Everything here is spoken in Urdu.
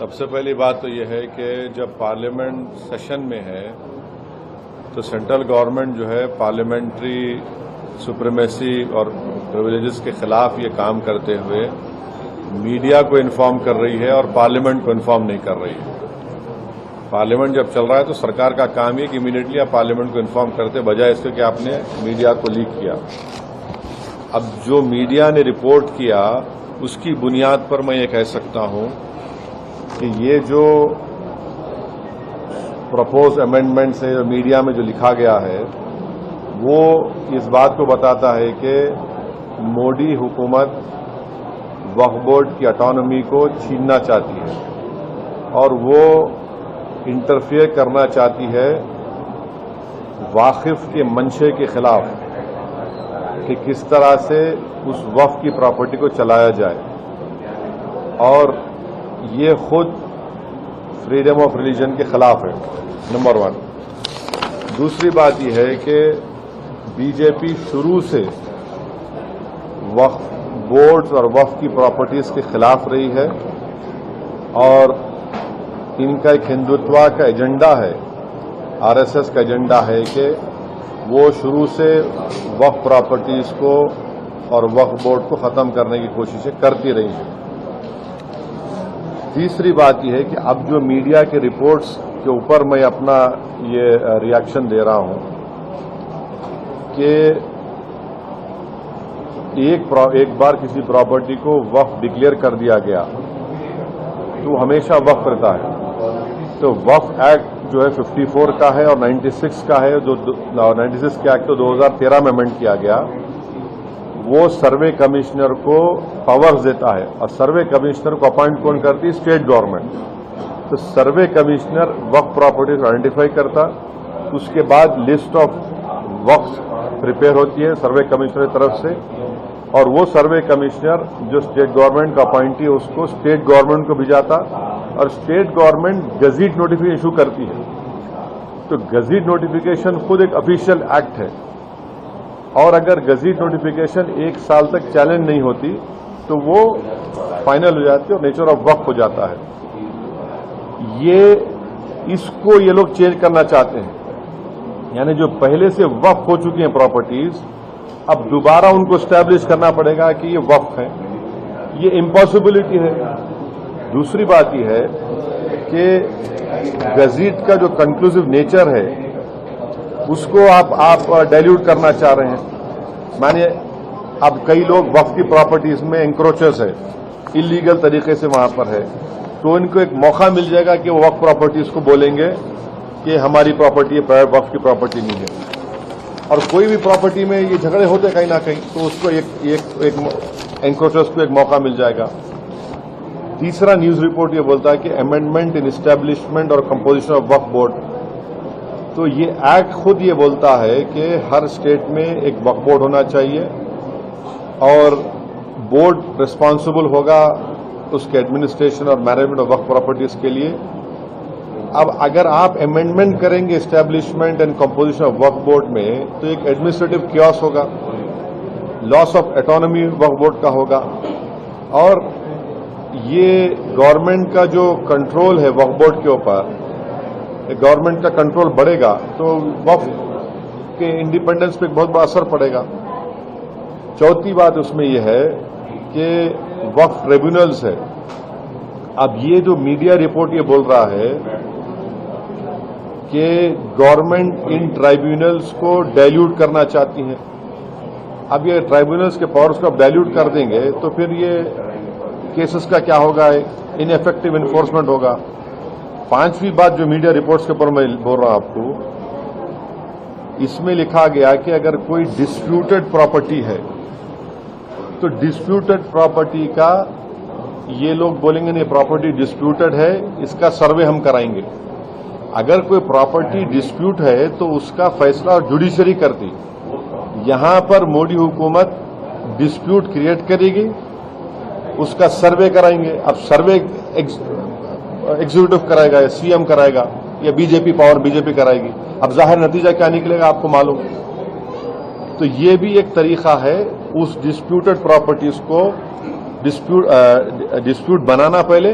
سب سے پہلی بات تو یہ ہے کہ جب پارلیمنٹ سیشن میں ہے تو سینٹرل گورنمنٹ جو ہے پارلیمنٹری سپریمیسی اور پریویلیجز کے خلاف یہ کام کرتے ہوئے میڈیا کو انفارم کر رہی ہے اور پارلیمنٹ کو انفارم نہیں کر رہی ہے۔ پارلیمنٹ جب چل رہا ہے تو سرکار کا کام یہ کہ امیڈیٹلی آپ پارلیمنٹ کو انفارم کرتے بجائے اس کے کہ آپ نے میڈیا کو لیک کیا۔ اب جو میڈیا نے رپورٹ کیا اس کی بنیاد پر میں یہ کہہ سکتا ہوں کہ یہ جو پرپوز امینڈمنٹ سے میڈیا میں جو لکھا گیا ہے وہ اس بات کو بتاتا ہے کہ مودی حکومت وقف بورڈ کی اٹانومی کو چھیننا چاہتی ہے اور وہ انٹرفیئر کرنا چاہتی ہے واقف کے منشے کے خلاف کہ کس طرح سے اس وقف کی پراپرٹی کو چلایا جائے، اور یہ خود فریڈم آف ریلیجن کے خلاف ہے، نمبر 1۔ دوسری بات یہ ہے کہ بی جے پی شروع سے وقف بورڈز اور وقف کی پراپرٹیز کے خلاف رہی ہے، اور ان کا ایک ہندوتوا کا ایجنڈا ہے، آر ایس ایس کا ایجنڈا ہے کہ وہ شروع سے وقف پراپرٹیز کو اور وقف بورڈ کو ختم کرنے کی کوششیں کرتی رہی ہیں۔ تیسری بات یہ ہے کہ اب جو میڈیا کے رپورٹس کے اوپر میں اپنا یہ ریاکشن دے رہا ہوں کہ ایک بار کسی پراپرٹی کو وقف ڈکلیئر کر دیا گیا تو ہمیشہ وقف رہتا ہے۔ تو وقف ایکٹ جو ہے 54 کا ہے اور 96 کا ہے، جو 96 کے ایکٹ تو 2013 میں امینڈ کیا گیا، وہ سروے کمشنر کو پاورز دیتا ہے، اور سروے کمشنر کو اپوائنٹ کون کرتی ہے؟ State government. تو سروے کمشنر وقف پراپرٹیز آئیڈینٹیفائی کرتا، اس کے بعد لسٹ آف وقف پریپیئر ہوتی ہے سروے کمشنر کی طرف سے، اور وہ سروے کمشنر جو اسٹیٹ گورنمنٹ کا اپوائنٹی ہے اس کو اسٹیٹ گورنمنٹ کو بھیجاتا، اور اسٹیٹ گورنمنٹ گزیٹ نوٹیفیکیشن ایشو کرتی ہے۔ تو گزیٹ نوٹیفیکیشن خود ایک افیشیل ایکٹ ہے، اور اگر گزیٹ نوٹیفیکیشن 1 سال تک چیلنج نہیں ہوتی تو وہ فائنل ہو جاتی ہے اور نیچر آف وقف ہو جاتا ہے۔ اس کو یہ لوگ چینج کرنا چاہتے ہیں، یعنی جو پہلے سے وقف ہو چکی ہیں پراپرٹیز اب دوبارہ ان کو اسٹیبلش کرنا پڑے گا کہ یہ وقف ہیں، یہ امپاسبلٹی ہے۔ دوسری بات یہ ہے کہ گزیٹ کا جو کنکلوسیو نیچر ہے اس کو آپ ڈائلیوٹ کرنا چاہ رہے ہیں۔ مانیے اب کئی لوگ وقف کی پراپرٹیز میں انکروچرز ہے، اللیگل طریقے سے وہاں پر ہے، تو ان کو ایک موقع مل جائے گا کہ وہ وقف پراپرٹیز کو بولیں گے کہ ہماری پراپرٹی وقف کی پراپرٹی نہیں ہے، اور کوئی بھی پراپرٹی میں یہ جھگڑے ہوتے کہیں نہ کہیں، تو اس کو ایک انکروچرز کو ایک موقع مل جائے گا۔ تیسرا نیوز رپورٹ یہ بولتا ہے کہ امینڈمنٹ ان اسٹیبلشمنٹ اور کمپوزیشن آف وقف بورڈ، تو یہ ایکٹ خود یہ بولتا ہے کہ ہر اسٹیٹ میں ایک وقف بورڈ ہونا چاہیے، اور بورڈ ریسپانسبل ہوگا اس کے ایڈمنسٹریشن اور مینجمنٹ آف وقف پراپرٹیز کے لیے۔ اب اگر آپ امینڈمنٹ کریں گے اسٹیبلشمنٹ اینڈ کمپوزیشن آف وقف بورڈ میں تو ایک ایڈمنسٹریٹو کیوس ہوگا، لاس آف اٹانومی وقف بورڈ کا ہوگا، اور یہ گورنمنٹ کا جو کنٹرول ہے وقف بورڈ کے اوپر، گورنمنٹ کا کنٹرول بڑھے گا تو وقف کے انڈیپینڈنس پہ بہت بڑا اثر پڑے گا۔ چوتھی بات اس میں یہ ہے کہ وقف ٹریبیونلز ہے۔ اب یہ جو میڈیا رپورٹ یہ بول رہا ہے کہ گورنمنٹ ان ٹرائیبیونلز کو ڈائلیوٹ کرنا چاہتی ہے، اب یہ ٹرائیبیونلز کے پاورز کو اب ڈائلیوٹ کر دیں گے تو پھر یہ کیسز کا کیا ہوگا؟ ان ایفیکٹو انفورسمنٹ ہوگا۔ پانچویں بات جو میڈیا رپورٹس کے اوپر میں بول رہا ہوں آپ کو، اس میں لکھا گیا کہ اگر کوئی ڈسپیوٹڈ پراپرٹی ہے تو ڈسپیوٹڈ پراپرٹی کا یہ لوگ بولیں گے نہیں پراپرٹی ڈسپیوٹڈ ہے، اس کا سروے ہم کرائیں گے۔ اگر کوئی پراپرٹی ڈسپیوٹ ہے تو اس کا فیصلہ جوڈیشری کرتی، یہاں پر مودی حکومت ڈسپیوٹ کریٹ کرے گی، اس کا سروے کرائیں گے۔ اب سروے ایگزیکٹو کرائے گا یا سی ایم کرائے گا یا بی جے پی کرائے گی، اب ظاہر نتیجہ کیا نکلے گا آپ کو معلوم۔ تو یہ بھی ایک طریقہ ہے اس ڈسپیوٹڈ پراپرٹیز کو ڈسپیوٹ بنانا پہلے،